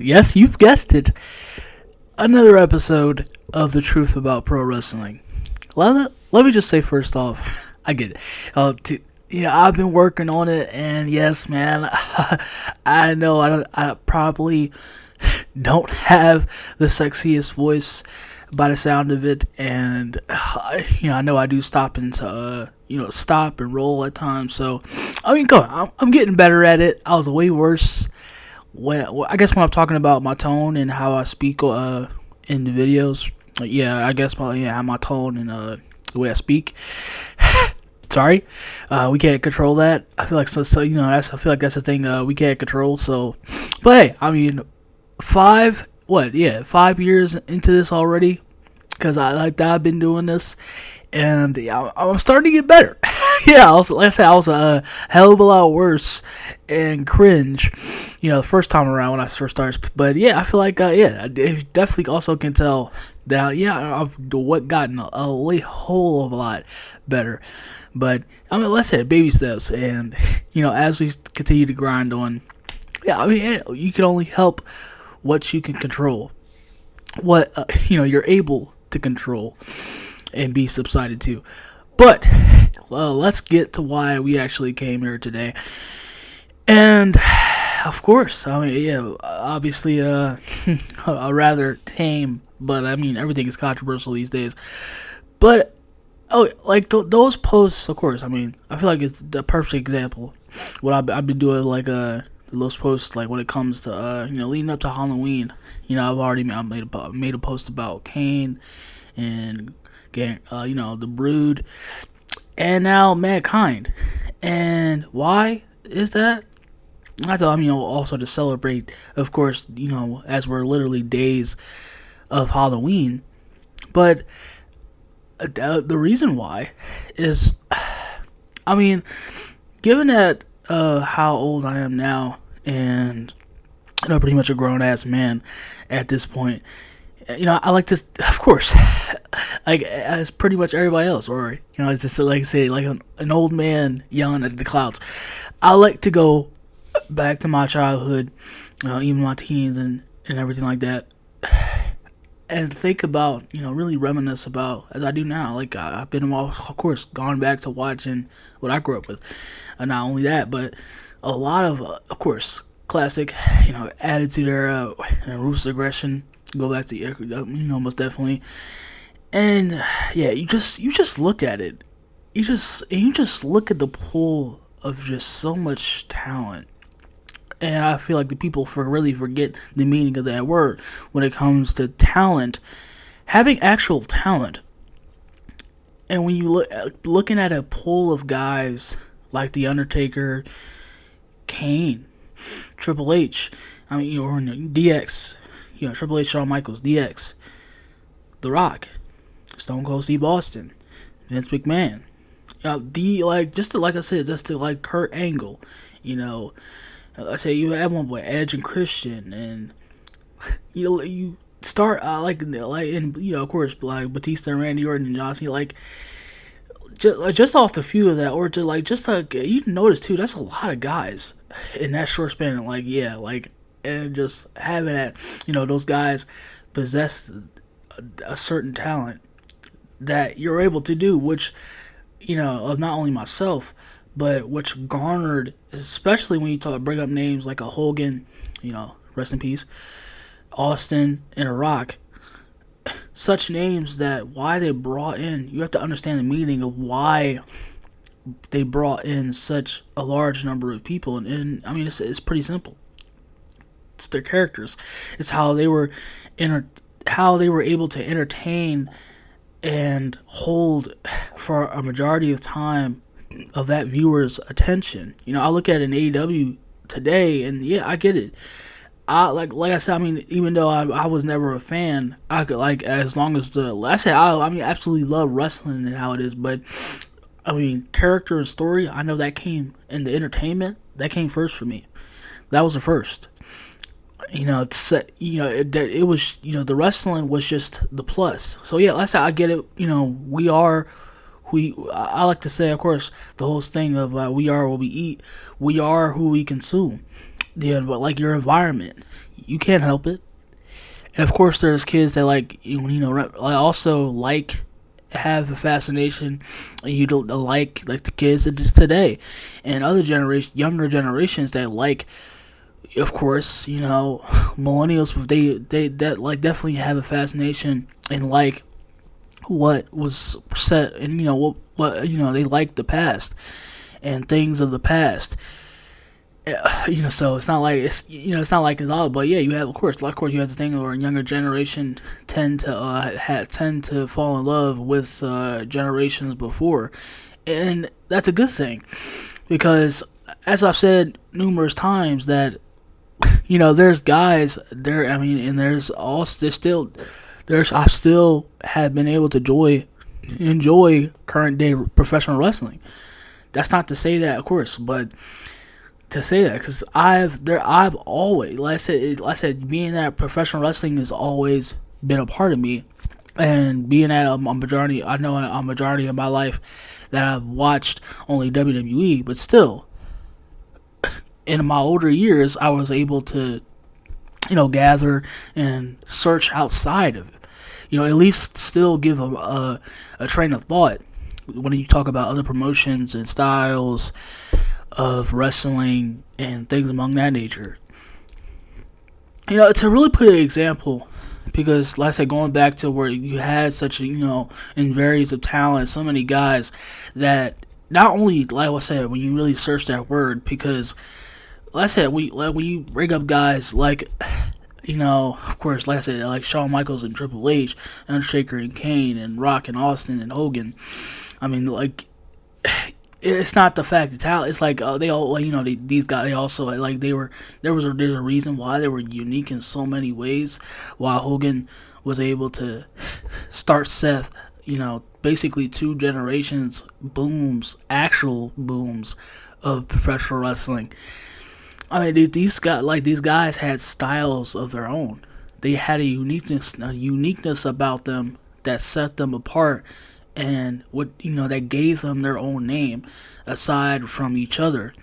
Yes, you've guessed it. Another episode of The Truth About Pro Wrestling. Let me just say first off, I get it. I've been working on it, and yes, man, I know I probably don't have the sexiest voice by the sound of it, and I know I do stop and roll at times. So, I mean, go on. I'm getting better at it. I was way worse I guess when I'm talking about my tone and how I speak in the videos. Yeah, I guess my tone and the way I speak. Sorry, we can't control that. I feel like I feel like that's the thing we can't control. So, but hey, I mean, 5 years into this already, because I've been doing this, and yeah, I'm starting to get better. Yeah, like I said, I was a hell of a lot worse and cringe, the first time around when I first started. But yeah, I feel like I definitely also can tell that I've gotten a whole of a lot better. But I mean, let's say baby steps, and as we continue to grind on, you can only help what you can control, what you're able to control and be subsided to. But let's get to why we actually came here today. And of course, I mean, obviously, a rather tame, but I mean, everything is controversial these days. But those posts, of course. I mean, I feel like it's the perfect example. What I've been doing, those posts, like when it comes to leading up to Halloween. I made a post about Kane and the Brood, and now Mankind. And why is that? I thought, also to celebrate, of course, as we're literally days of Halloween. But the reason why is, I mean, given that how old I am now, and pretty much a grown ass man at this point, I like to, of course, like as pretty much everybody else, or it's just like say like an old man yelling at the clouds. I like to go back to my childhood, even my teens and everything like that, and think about, really reminisce about, as I do now. Like I've been, of course, gone back to watching what I grew up with, and not only that, but a lot of course, classic, Attitude Era and Ruthless Aggression. Go back to most definitely, and yeah, you just look at it, you just look at the pool of just so much talent. And I feel like the people really forget the meaning of that word when it comes to talent, having actual talent. And when you looking at a pool of guys like The Undertaker, Kane, Triple H, or DX, Triple H, Shawn Michaels, DX, The Rock, Stone Cold Steve Austin, Vince McMahon, like I said, just to like Kurt Angle, I say you have one boy, Edge and Christian, and you start of course, like Batista and Randy Orton and John Cena, just off the few of that, or you notice too, that's a lot of guys in that short span. And just having that, those guys possess a certain talent that you're able to do, which of not only myself, but which garnered, especially when you bring up names like a Hogan, rest in peace, Austin, and a Rock, such names that why they brought in, you have to understand the meaning of why they brought in such a large number of people, and I mean, it's pretty simple. It's their characters. It's how they were able to entertain and hold for a majority of time of that viewer's attention. I look at an AEW today, and yeah, I get it. Like I said, I mean, even though I was never a fan, I could, as long as I absolutely love wrestling and how it is, but I mean, character and story, I know that came in the entertainment. That came first for me. That was the first. It was, the wrestling was just the plus. So yeah, like I said, I get it. I like to say, of course, the whole thing of we are what we eat. We are who we consume. But like your environment, you can't help it. And of course, there's kids that also have a fascination, and you don't like the kids that just today, and other younger generations that of course, millennials. They that like definitely have a fascination and like what was set, and what they like the past and things of the past. So it's not like it's not like it's all, but yeah, you have of course you have the thing where a younger generation tend to fall in love with generations before, and that's a good thing, because as I've said numerous times that there's guys there. I mean, and I still have been able to enjoy current day professional wrestling. That's not to say that, of course, but to say that, because I've always, like I said, being that professional wrestling has always been a part of me, and being at a majority of my life that I've watched only WWE, but still, in my older years, I was able to, gather and search outside of it. At least still give a train of thought when you talk about other promotions and styles of wrestling and things among that nature. To really put an example, because like I said, going back to where you had such in various of talent, so many guys that not only, like I said, when you really search that word, because like I said, when you bring up guys like, of course, like I said, like Shawn Michaels and Triple H, Undertaker and Kane, and Rock and Austin and Hogan. I mean, like, it's not the fact of talent. It's like they all, these guys. They also there's a reason why they were unique in so many ways. Why Hogan was able to start Seth, basically 2 generations actual booms of professional wrestling. I mean, these guys had styles of their own. They had a uniqueness about them that set them apart, and that gave them their own name aside from each other.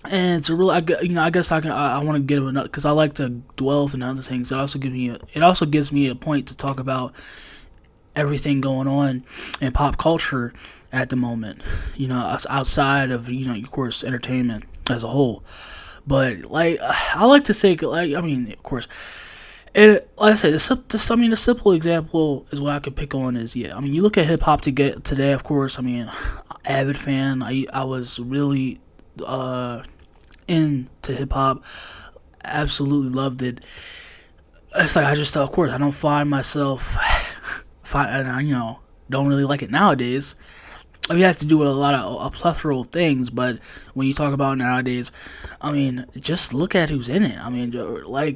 And it's a real, I guess I want to give it because I like to dwell in other things. It also gives me a point to talk about everything going on in pop culture at the moment. Outside of of course, entertainment as a whole. But I like to think, of course. And like I said, a simple example is what I could pick on is, you look at hip hop today, of course. Avid fan. I was really into hip hop. Absolutely loved it. It's like of course, I don't find myself, don't really like it nowadays. It has to do with a plethora of things, but when you talk about nowadays, just look at who's in it. What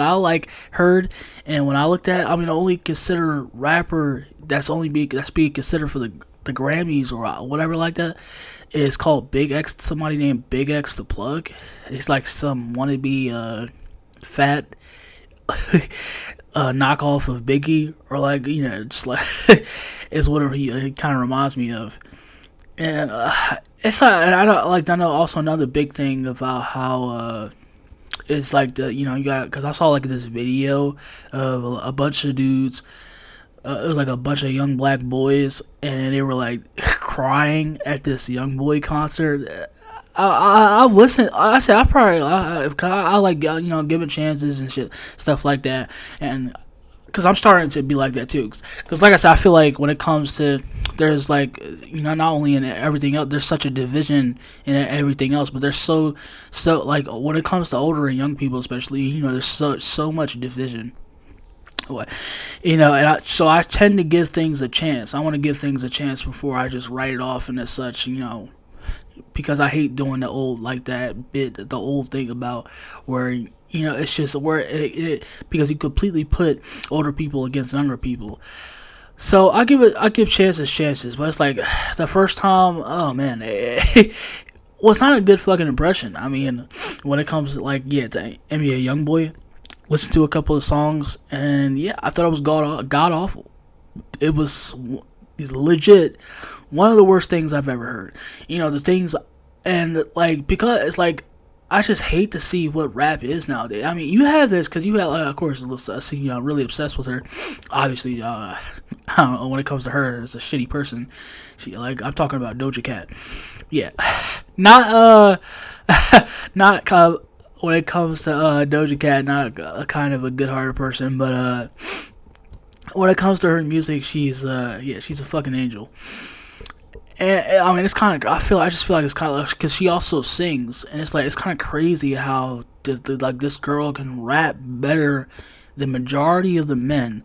I heard, and when I looked at, the only considered rapper that's being considered for the Grammys or whatever like that is called Big X. Somebody named Big X the Plug. He's like some wannabe fat knockoff of Biggie, or just is whatever he kind of reminds me of. And it's not. And I know also another big thing about how it's like you got, because I saw this video of a bunch of dudes. It was a bunch of young black boys, and they were crying at this young boy concert. I've listened. I said I like giving chances and stuff like that, and because I'm starting to be like that too. Because like I said, I feel like when it comes to, there's not only in everything else, there's such a division in everything else, but there's so when it comes to older and young people especially, there's so much division. So I tend to give things a chance. I want to give things a chance before I just write it off and as such, because I hate doing the old the old thing about where it's just where it because you completely put older people against younger people. So I give chances, but it's the first time, oh man, well, it's not a good fucking impression. When it comes to to NBA YoungBoy, listen to a couple of songs, and yeah, I thought it was god awful. It was legit one of the worst things I've ever heard. The things And like, because it's like, I just hate to see what rap is nowadays. I mean, you have this because you have, of course, I see, really obsessed with her. Obviously, I don't know, when it comes to her, as a shitty person. She, like, I'm talking about Doja Cat. Yeah, not not when it comes to Doja Cat, not a kind of a good-hearted person, but when it comes to her music, she's she's a fucking angel. And I mean, it's kind of. I just feel like it's kind of because she also sings, and it's like it's kind of crazy how like this girl can rap better than majority of the men,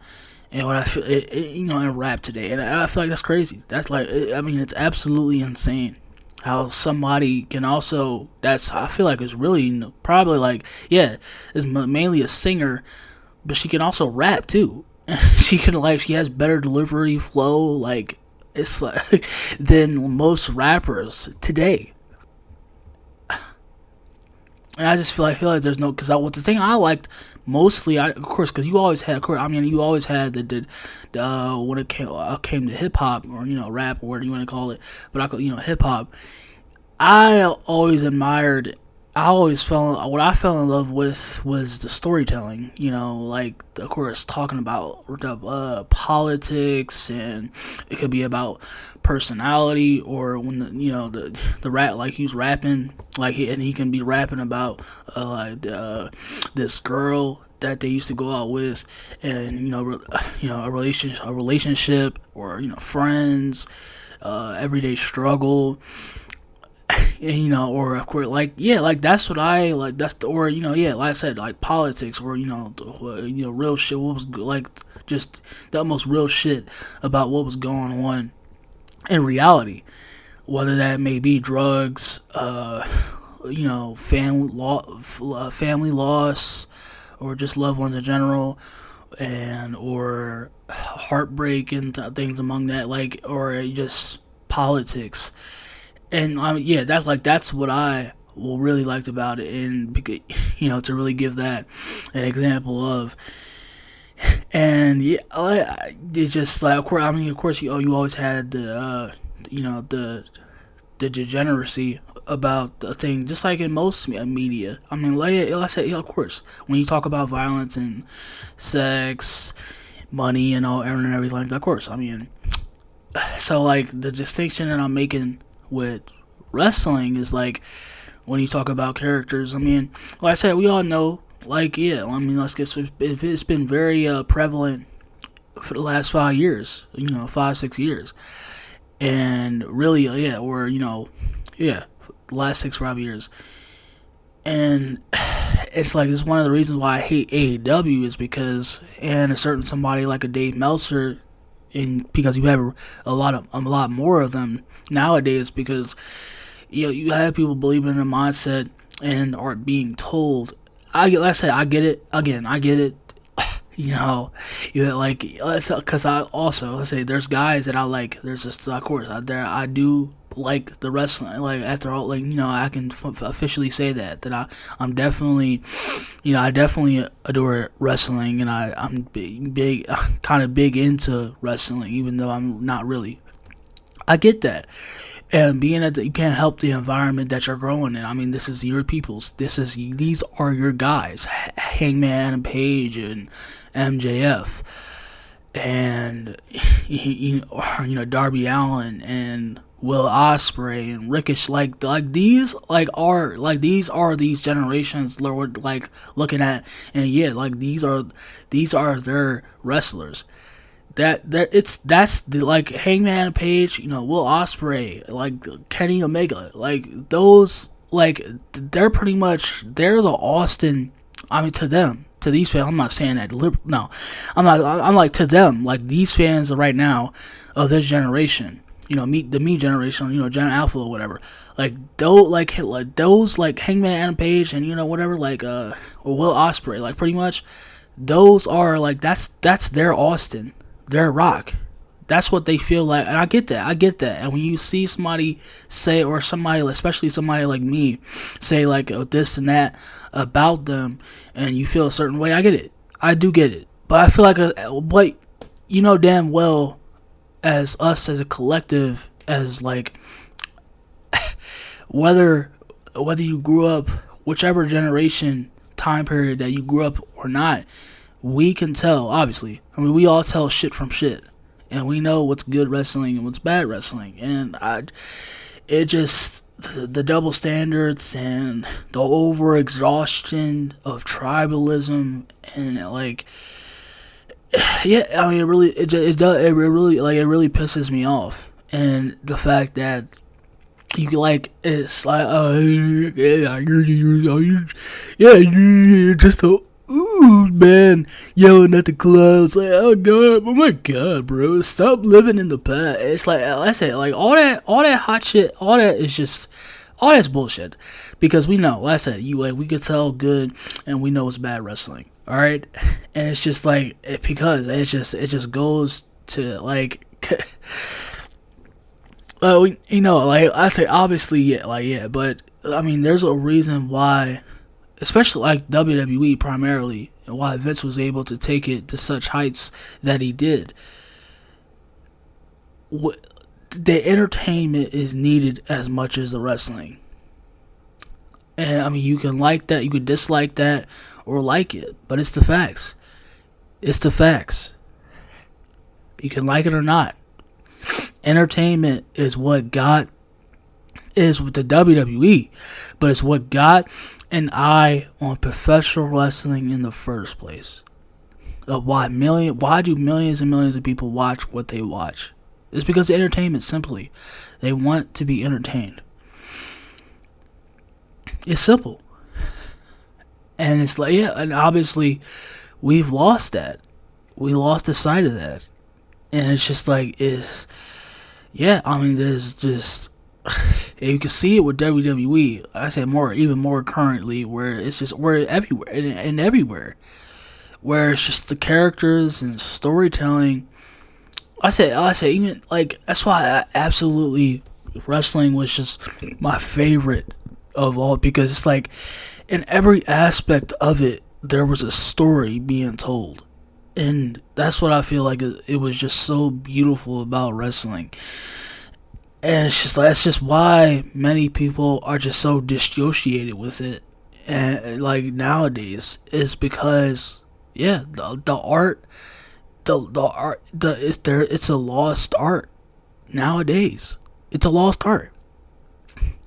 and what I feel, in rap today, and I feel like that's crazy. That's like, I mean, it's absolutely insane how somebody can also. That's I feel like it's really probably like is mainly a singer, but she can also rap too. She can she has better delivery flow like it's like than most rappers today. And I just feel like there's no because what the thing I liked mostly, of course, because you always had, of course, I mean, you always had when it came to hip hop or rap or whatever you want to call it, but hip hop. I always admired. I always what I fell in love with was the storytelling. Like of course talking about politics, and it could be about personality, or when the rap, like he's rapping and he can be rapping about this girl that they used to go out with, and a relationship, or friends, everyday struggle. And, or of course, like that's what I like. Or like I said, like politics, or real shit. What was like just the most real shit about what was going on in reality, whether that may be drugs, family loss, or just loved ones in general, and or heartbreak and things among that, like, or just politics. And that's what I really liked about it, and to really give that an example of, and it's just like, of course, I mean, of course, you always had the degeneracy about the thing, just like in most media. I mean, like I said, of course, when you talk about violence and sex, money, and everything like that, of course, I mean, so like the distinction that I'm making with wrestling is like when you talk about characters. I mean, like I said, we all know, like, I mean, it's been very prevalent for the last 5 years, 5-6 years, and really, or the last 6 5 years, and it's one of the reasons why I hate AEW is because, and a certain somebody like a Dave Meltzer, and because you have a lot more of them nowadays, because you have people believing in a mindset and are being told. Like I said, I get it. Again, I get it. Like, because I also, let's say, there's guys that I like. There's just, of course, out there I do like the wrestling. Like, after all, like, I can officially say I'm definitely, I definitely adore wrestling, and I'm big, kind of big into wrestling, even though I'm not really. I get that. And being that you can't help the environment that you're growing in. I mean, this is your people's. These are your guys, Hangman Adam Page and MJF, and Darby Allin and Will Ospreay and Ricochet. Like these are these generations we're like looking at, and like these are their wrestlers. That's the, like, Hangman Page, Will Ospreay, like Kenny Omega, like those, like they're the Austin. I mean, to these fans, I'm not saying that. No, I'm not. I'm like, to them, like these fans right now of this generation, the me generation, Gen Alpha or whatever. Like those, like Hangman Adam Page and whatever, like or Will Ospreay, like pretty much those are like that's their Austin. Their Rock. That's what they feel like, and I get that. And when you see somebody say, or somebody, especially somebody like me, say like this and that about them, and you feel a certain way, I get it. I do get it. But I feel like damn well, as us as a collective, as like whether you grew up, whichever generation time period that you grew up or not, we can tell. Obviously, I mean, we all tell shit from shit, and we know what's good wrestling and what's bad wrestling. And it just the double standards and the over exhaustion of tribalism and like, yeah, I mean, it really like it really pisses me off. And the fact that you can like it's like yeah, just a ooh man yelling at the clouds like, oh god, oh my god, bro, stop living in the past. It's like I said, like all that hot shit, all that is just all that's bullshit. Because we know, like I said, we could tell good and we know it's bad wrestling. Alright? And it's just like because it just goes to like like I say, obviously, yeah, but I mean, there's a reason why, especially like WWE primarily, and why Vince was able to take it to such heights that he did. The entertainment is needed as much as the wrestling. And I mean, you can like that, you can dislike that, or like it, but it's the facts. It's the facts. You can like it or not. Entertainment is what is with the WWE, but it's what got an eye on professional wrestling in the first place. Why do millions and millions of people watch what they watch? It's because of entertainment, simply. They want to be entertained. It's simple. And it's like, yeah, and obviously we've lost that. We lost the sight of that. And it's just like, yeah, I mean, there's just, you can see it with WWE. I say even more currently, where it's just, we're everywhere, and everywhere. Where it's just the characters and storytelling. I say, even, like, that's why wrestling was just my favorite of all, because it's like, in every aspect of it, there was a story being told. And that's what I feel like it was just so beautiful about wrestling. And that's just why many people are just so dissociated with it. And like nowadays, is because, yeah, the art, it's a lost art nowadays. It's a lost art.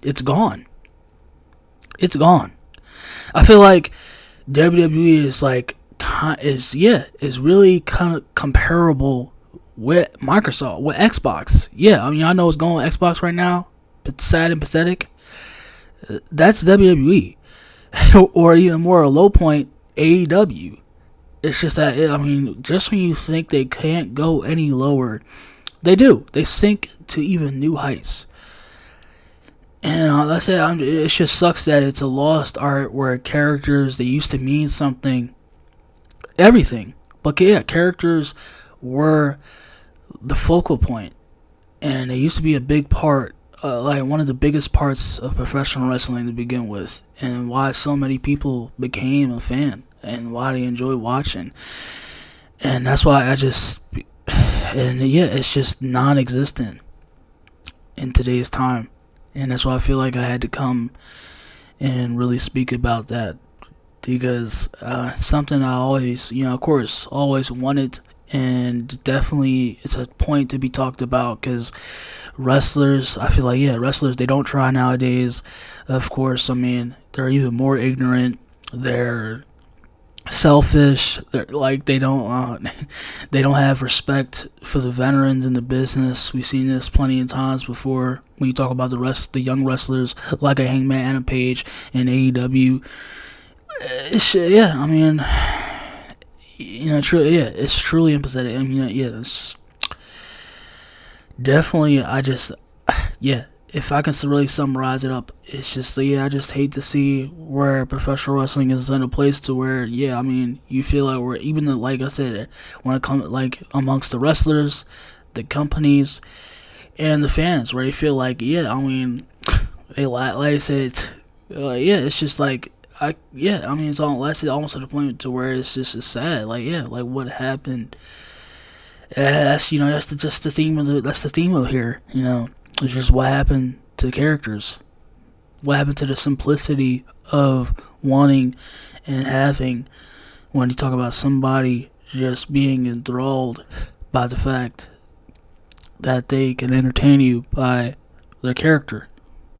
It's gone. It's gone. I feel like WWE is really kind of comparable with Microsoft, with Xbox. Yeah, I mean, I know it's going with Xbox right now, but sad and pathetic. That's WWE. Or even more, a low point, AEW. It's just that, I mean, just when you think they can't go any lower, they do. They sink to even new heights. And let's say it just sucks that it's a lost art where characters, they used to mean something, everything. But yeah, characters were the focal point, and they used to be a big part, like one of the biggest parts of professional wrestling to begin with, and why so many people became a fan and why they enjoy watching. And that's why it's just non-existent in today's time. And that's why I feel like I had to come and really speak about that, because something I always, of course, always wanted, and definitely it's a point to be talked about, because wrestlers, I feel like, yeah, wrestlers, they don't try nowadays. Of course, I mean, they're even more ignorant. They're selfish. They're like, they don't have respect for the veterans in the business. We've seen this plenty of times before when you talk about the young wrestlers like a Hangman Adam Page and AEW. Yeah, I mean, it's truly empathetic. I mean, yeah, it's definitely, yeah, if I can really summarize it up, it's just, yeah, I just hate to see where professional wrestling is in a place to where, yeah, I mean, you feel like we're, even the, like I said, when it comes, like, amongst the wrestlers, the companies, and the fans, where they feel like, yeah, I mean, like I said, yeah, it's just like, I mean, it's almost to the point to where it's just sad, like, yeah, like, what happened, that's just the theme of here, it's just what happened to the characters. What happened to the simplicity of wanting and having when you talk about somebody just being enthralled by the fact that they can entertain you by their character?